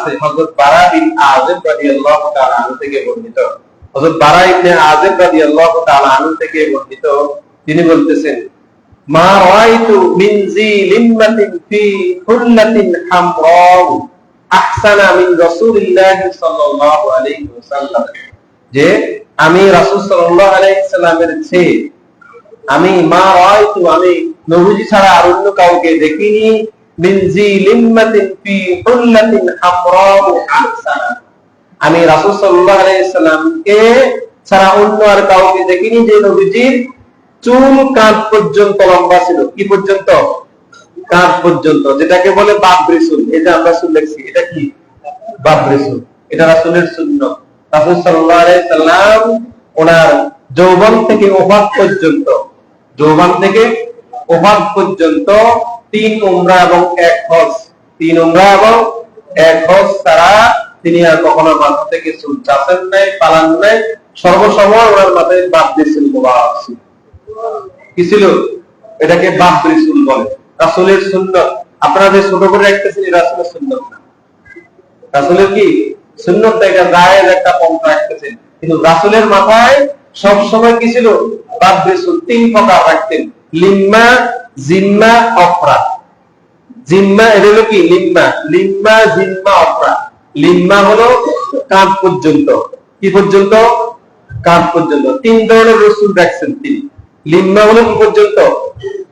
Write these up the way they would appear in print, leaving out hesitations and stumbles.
আছে হযরত বারা বিন আযিব রাদিয়াল্লাহু তাআলা আনহু থেকে বর্ণিত। হযরত বারা ইবনে আযিব রাদিয়াল্লাহু তাআলা আনহু থেকে বর্ণিত, তিনি বলতেছেন, মা রাআইতু মিন জি লিম্মাতিন ফি হুল্লাতিন হামরা আহসানা মিন রাসূলিল্লাহ সাল্লাল্লাহু আলাইহি ওয়াসাল্লাম, যে আমি রাসূল সাল্লাল্লাহু আলাইহি ওয়াসাল্লামের চেয়ে আমি মা রাআইতু আমি নবীজি ছাড়া আর অন্য কাউকে দেখিনি মিন জি লিম্মাতিন ফি হুল্লাতিন হামরা আহসানা, আমি রাসূল সাল্লাল্লাহু আলাইহি ওয়াসাল্লামকে ছাড়া অন্য আর কাউকে দেখিনি যে নবীজির চুল কাঁধ পর্যন্ত লম্বা ছিল। কি পর্যন্ত? কাঁধ পর্যন্ত, যেটাকে বলে বাবরি চুল। এই যে আমরা চুল দেখছি, এটা কি? বাবরি চুল। এটা রাসূলের সুন্নাত। রাসূল সাল্লাল্লাহু আলাইহি সাল্লাম ওনার যৌবন থেকে ওফাত পর্যন্ত, যৌবন থেকে ওফাত পর্যন্ত 3 উমরা এবং 1 হজ, 3 উমরা এবং 1 হজ ছাড়া তিনি আর কখনো মাথা থেকে চুল চাপেন নাই, পালান নাই। সর্বসময় ওনার মাথায় বাবরি চুল মোবারক ছিল। কি ছিল? এটাকে বাবরি চুল বলে, রাসূলের সুন্নাত। আপনারা যে ছোট করে রাখতেছেন, এটা রাসূলের সুন্নাত না। রাসূলের কি সুন্নাত? এটা জায়েজ একটা পন্থা রাখতেছেন, কিন্তু রাসূলের মাথায় সব সময় কি ছিল? বাবরি চুল। 3 প্রকার রাখতেন, লিম্মা, জিম্মা, অফরা। জিম্মা এটা হলো কি? লিম্মা, লিম্মা, জিম্মা, অফরা। লিম্মা হলো কাঁধ পর্যন্ত। কি পর্যন্ত? কাঁধ পর্যন্ত। 3 ধরনের রসুল রাখছেন তিনি। লিম্মা হলো কি পর্যন্ত?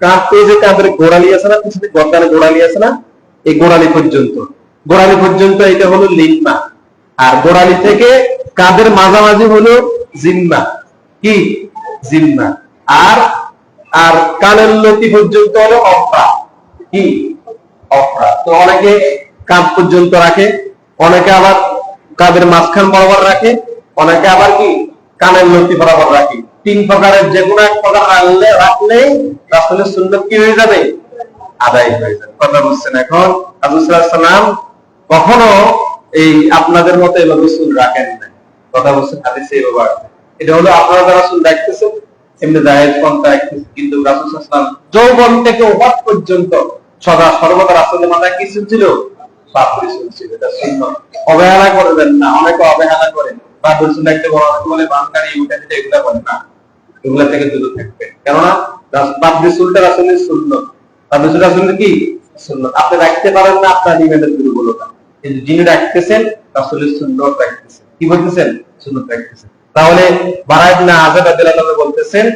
কাঁধ পেয়ে কাঁধের গোড়ালি আছে না, পিছনে গর্দানে গোড়ালি আছে না, এই গোড়ালি পর্যন্ত, গোড়ালি পর্যন্ত এটা হলো লিম্মা। আর গোড়ালি থেকে কাঁধের মাঝামাঝি হলো জিম্মা। কি? জিম্মা। আর আর কানের লতি পর্যন্ত হলো অফরা। কি? অফরা। তো অনেকে কাঁধ পর্যন্ত রাখে, অনেকে আবার কাঁধের মাঝখান বরাবর রাখে, অনেকে আবার কি কানের লতি বরাবর রাখে। 3 প্রকারের যে কোনো এক প্রকার রাখলেই রাসূলের সুন্নাত কি হয়ে যাবে? আদায় হয়ে যাবে। কথা বুঝছেন? এখন রাসূল সাল্লাল্লাহু আলাইহি ওয়াসাল্লাম কখনো এই আপনাদের মতো এভাবে চুল রাখেন না। কথা বুঝছেন? হাদিসে এভাবে আছে। এটা হলো আপনারা যারা চুল রাখতেছেন এমনি জায়েজ পন্থা রাখতেছেন, কিন্তু রাসূল সাল্লাল্লাহু আলাইহি ওয়াসাল্লাম যৌবন থেকে ওফাত পর্যন্ত সর্বদা রাসূলের মাথায় কি চুল ছিল? বাবরি চুল ছিল। এটা সুন্নাত, অবহেলা করবেন না। অনেকে অবহেলা করেন, বাবরি চুল একটা বড় বলে বানকারি উঠাতে, এগুলা বলেন না, এগুলা থেকে দূরে থাকবেন। কেননা বাবরি চুলটা রাসূলের সুন্নাত। বাবরি চুল রাসূলের কি সুন্নাত। আপনি রাখতে পারেন না, আপনার ইমানের দুর্বলতা। কিন্তু যিনি রাখতেছেন রাসূলের সুন্নাত রাখতেছেন। কি বলতেছেন? সুন্নাত রাখতেছেন। তাহলে বারা ইবনে আযিব রাদিয়াল্লাহু আনহু বলতেছেন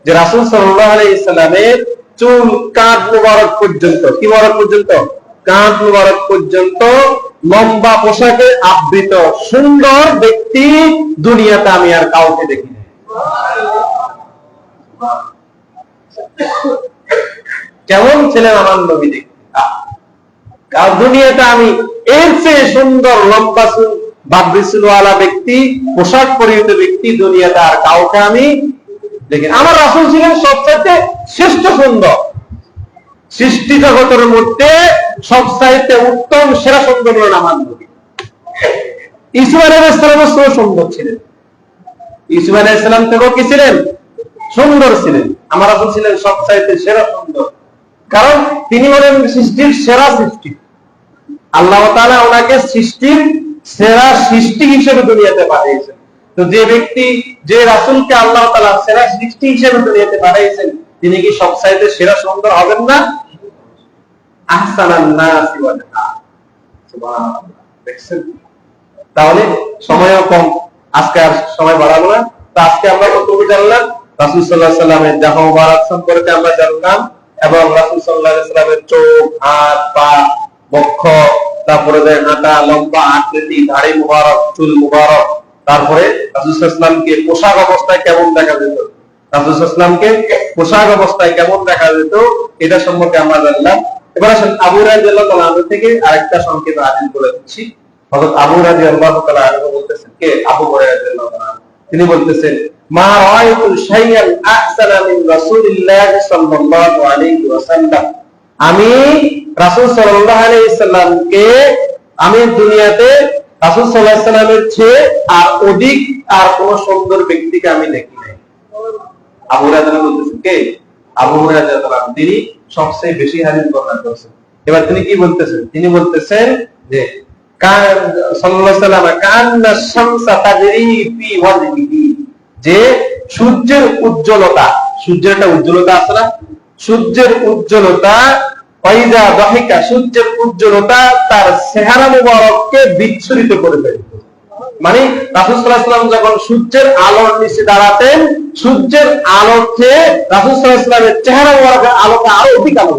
যে রাসূল সাল্লাল্লাহু আলাইহি সাল্লামের চুল কাঁধ মুবারক পর্যন্ত, কি মুবারক পর্যন্ত? কাঁধ মুবারক পর্যন্ত লম্বা পোশাকে আবৃত সুন্দর ব্যক্তি দুনিয়াতে আমি আর কাউকে দেখিনি। কেমন ছিলেন আমার নবী দেখতে, দুনিয়াতে আমি এর চেয়ে সুন্দর লম্বা চুল বাবরি চুলওয়ালা ব্যক্তি, পোশাক পরিহিত ব্যক্তি দুনিয়াতে আর কাউকে আমি দেখিনি। আমার রাসূল ছিলেন সবচাইতে শ্রেষ্ঠ সুন্দর, সৃষ্টি জগতের মধ্যে সবচাইতে উত্তম সেরা সুন্দর হলেন আমার নবী। ঈসা আলাইহিস সালামের চেয়েও সুন্দর ছিলেন। ঈসা আলাইহিস সালাম থেকেও কি ছিলেন? সুন্দর ছিলেন। আমার রাসূল ছিলেন সবচাইতে সেরা সুন্দর, কারণ তিনি হলেন সৃষ্টির সেরা সৃষ্টি। আল্লাহ তাআলা ওনাকে সৃষ্টির সেরা সৃষ্টি হিসেবে দুনিয়াতে পাঠিয়েছেন। তো যে ব্যক্তি, যে রাসূলকে আল্লাহ তাআলা সেরা সৃষ্টি হিসেবে দুনিয়াতে পাঠিয়েছেন, তিনি কি সবচাইতে সেরা সুন্দর হবেন না? আহসানান নাসি ওয়া সুবহানাল্লাহ। দেখছেন? তাহলে সময়ও কম, আজকে আর সময় বাড়াবো না। তো আজকে আমরা কতটুকু জানলাম? রাসূল সাল্লাল্লাহু আলাইহি ওয়াসাল্লামের দেহ মোবারক সম্পর্কে আমরা জানলাম, এবং রাসূল সাল্লাল্লাহু আলাইহি ওয়াসাল্লামের চোখ, হাত, পা, বক্ষ, তারপরে হাঁটা, লম্বা আকৃতি, দাড়ি মুবারক, চুল মুবারক, তারপরে রাসূল সাল্লাল্লাহু আলাইহি ওয়াসাল্লামকে পোশাক অবস্থায় কেমন দেখা যেত, রাসূল সাল্লাল্লাহু আলাইহি ওয়াসাল্লামকে পোশাক অবস্থায় কেমন দেখা যেত, এটা সম্পর্কে আমরা জানলাম। এবার আসেন আবু রাদিয়াল্লাহু তাআলা আনহু থেকে আরেকটা সংক্ষেপে হাদিস বলে দিচ্ছি। হযরত আবু রাদিয়াল্লাহু তাআলা আনহু বলতেছেন, কে? আবু হুরায়রা রাদিয়াল্লাহু তাআলা। তিনি বলতেছেন, মা রাআইতু শাইআন আহসানা মিন রাসূলিল্লাহ সাল্লাল্লাহু আলাইহি ওয়াসাল্লাম, আমি রাসূল সাল্লাল্লাহু আলাইহি ওয়াসাল্লামকে আমি দুনিয়াতে রাসূল সাল্লাল্লাহু আলাইহি ওয়াসাল্লামের চেয়ে আর অধিক আর কোন সুন্দর ব্যক্তিকে আমি দেখি নাই। আবু হুরায়রা বলতেছেন, কে? আবু হুরায়রা রাদিয়াল্লাহু আনহু। তিনি সবচেয়ে বেশি হাদিস বর্ণনা করেছেন। এবার তিনি কি বলতেছেন? তিনি বলতেছেন যে যে সূর্যের উজ্জ্বলতা, সূর্যের একটা উজ্জ্বলতা আছে না, সূর্যের উজ্জ্বলতা সূর্যের উজ্জ্বলতা তার চেহারা মুবারককে বিচ্ছুরিত করে দেয়। মানে রাসূল সাল্লাল্লাহু আলাইহি ওয়াসাল্লাম যখন সূর্যের আলোর নিচে দাঁড়াতেন, সূর্যের আলোতে রাসূল সাল্লাল্লাহু আলাইহি ওয়াসাল্লামের চেহারা মুবারকের আলোটা আরো অধিক আলো।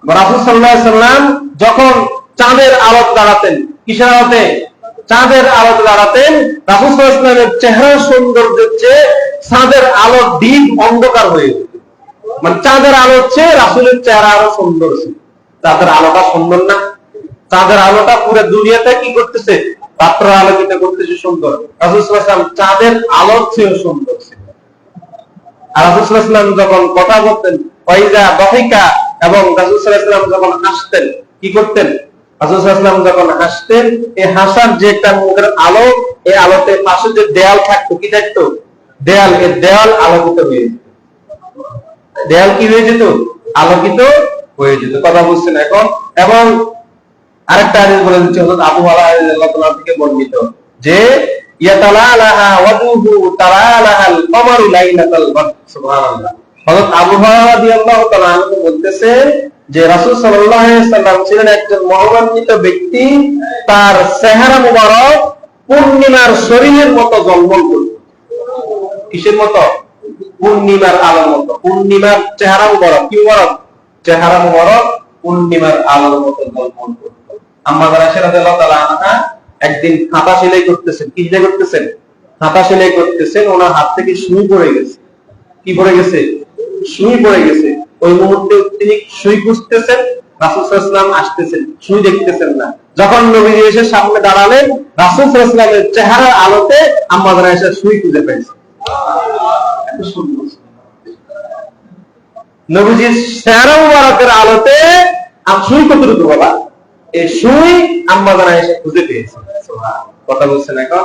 রাসূল সাল্লাল্লাহু আলাইহি ওয়াসাল্লাম যখন চাঁদের আলোতে দাঁড়াতেন, কিসের আলোতে? চাঁদের আলোতে দাঁড়াতেন, রাসূল সাল্লাল্লাহু আলাইহি ওয়াসাল্লামের চেহারার সৌন্দর্যের চেয়ে চাঁদের আলোর দিক অন্ধকার হয়ে যেত। মানে চাঁদের আলোর চেয়ে রাসূলের চেহারা আরো সুন্দর ছিল। চাঁদের আলোটা সুন্দর না? চাঁদের আলোটা পুরো দুনিয়াতে কি করতেছে? রাত্র আলোকিত করতেছে, সুন্দর। রাসূল সাল্লাল্লাহু আলাইহি ওয়াসাল্লাম চাঁদের আলোর চেয়ে সুন্দর ছিল। আর রাসূল সাল্লাল্লাহু আলাইহি ওয়াসাল্লাম যখন কথা বলতেন, ওয়াইজা দাহিকা, এবং রাসূল সাল্লাল্লাহু আলাইহি ওয়াসাল্লাম যখন হাসতেন, কি করতেন? রাসূল সাল্লাল্লাহু আলাইহি ওয়াসাল্লাম যখন হাসতেন, এই হাসার যে একটা মুখের আলো, এই আলোতে পাশে যে দেয়াল থাকতো, কি থাকতো? দেয়াল, এই দেয়াল আলোকিত হয়ে যেত। দেয়াল কি হয়ে যেত? আলোকিত হয়ে যেত। কথা বুঝছেন এখন? এবং আরেকটা হাদিস বলে দিচ্ছি, হযরত আবু হুরায়রা রাদিয়াল্লাহু তাআলা থেকে বর্ণিত, যে ইয়াতালালাহা ওয়াজুহু তালালাহাল কমারু লাইলাতাল বদর। সুবহানাল্লাহ। হযরত আবু হুরায়রা রাদিয়াল্লাহু তাআলা বলতেছেন যে রাসূল সাল্লাল্লাহু আলাইহি ওয়াসাল্লাম ছিলেন একজন মহিমান্বিত ব্যক্তি, তার চেহারা মুবারক পূর্ণিমার শরীরের মতো ঝলমল করত। কিসের মতো? পূর্ণিমার আলোর মতো। পূর্ণিমার চেহারা মুবারক, কি মুবারক? চেহারা মুবারক পূর্ণিমার আলোর মতো ঝলমল করত। আম্মা আয়েশা রাদিয়াল্লাহু তাআলা আনহা একদিন খাতা সেলাই করতেছেন। কি সেলাই করতেছেন? খাতা সেলাই করতেছেন, ওনার হাত থেকে সুই পড়ে গেছে। কি পড়ে গেছে? সুই পড়ে গেছে। ওই মুহূর্তে তিনি সুই খুঁজতেছেন, রাসূল সাল্লাল্লাহু আলাইহি ওয়াসাল্লাম আসতেছেন, সুই দেখতেছেন না। যখন নবীজি এসে সামনে দাঁড়ালেন, রাসূল সাল্লাল্লাহু আলাইহি ওয়াসাল্লামের চেহারার আলোতে আম্মা আয়েশা সুই খুঁজে পেয়েছে। এত সুন্দর নবীজির চেহারা মুবারকের আলোতে সুই কতটুকু বাবা? এই সুই আম্মা আয়েশা খুঁজে পেয়েছে। সুবহানাল্লাহ। কথা বলছেন এখন?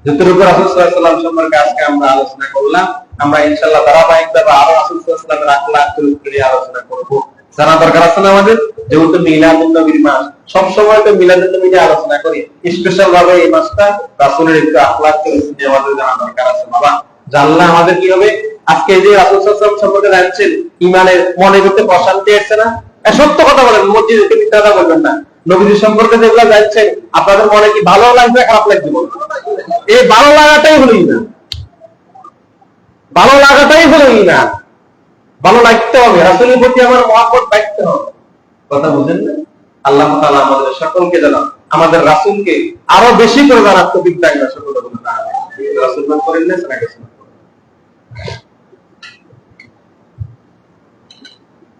যতটুকু রাসূল সাল্লাল্লাহু আলাইহি ওয়াসাল্লাম সম্পর্কে আজকে আমরা আলোচনা করলাম, আমরা ইনশাআল্লাহ ধারাবাহিকভাবে আরো রাসূল সাল্লাল্লাহু আলাইহি ওয়াসাল্লামের আখলাক চরিত্র নিয়ে আলোচনা করব। জানা দরকার আছে না আমাদের? যেহেতু মিলাদুন নবীর মাস, সব সময় তো মিলাদুন নবী নিয়ে আলোচনা করি, স্পেশাল ভাবে এই মাসটা রাসূলের একটু আখলাক চরিত্র নিয়ে আমাদের জানা দরকার আছে বাবা। জানলে আমাদের কি হবে? আজকে যে রাসূল সাল্লাল্লাহু আলাইহি ওয়াসাল্লাম সম্পর্কে জানছেন, ইমানের মনে করতে প্রশান্তি আসছে না? সত্য কথা বলেন, মসজিদে মিথ্যা কথা বলবেন না। নবীর সম্পর্কে যেগুলো জানছেন, আপনাদের মনে কি ভালো লাগবে, খারাপ লাগবে? এই ভালো লাগাটাই হলো ইমান। ভালো লাগাটাই হলো ইমান। ভালো লাগতে হবে, রাসূলের প্রতি আমার মহব্বত থাকতে হবে। কথা বুঝেন না? আল্লাহ তাআলা আমাদের সকলকে জানান, আমাদের রাসূলকে আরো বেশি করে জানার তৌফিক দান করেন। সকলে বলুন আমিন। রাসূল নাম করেন না?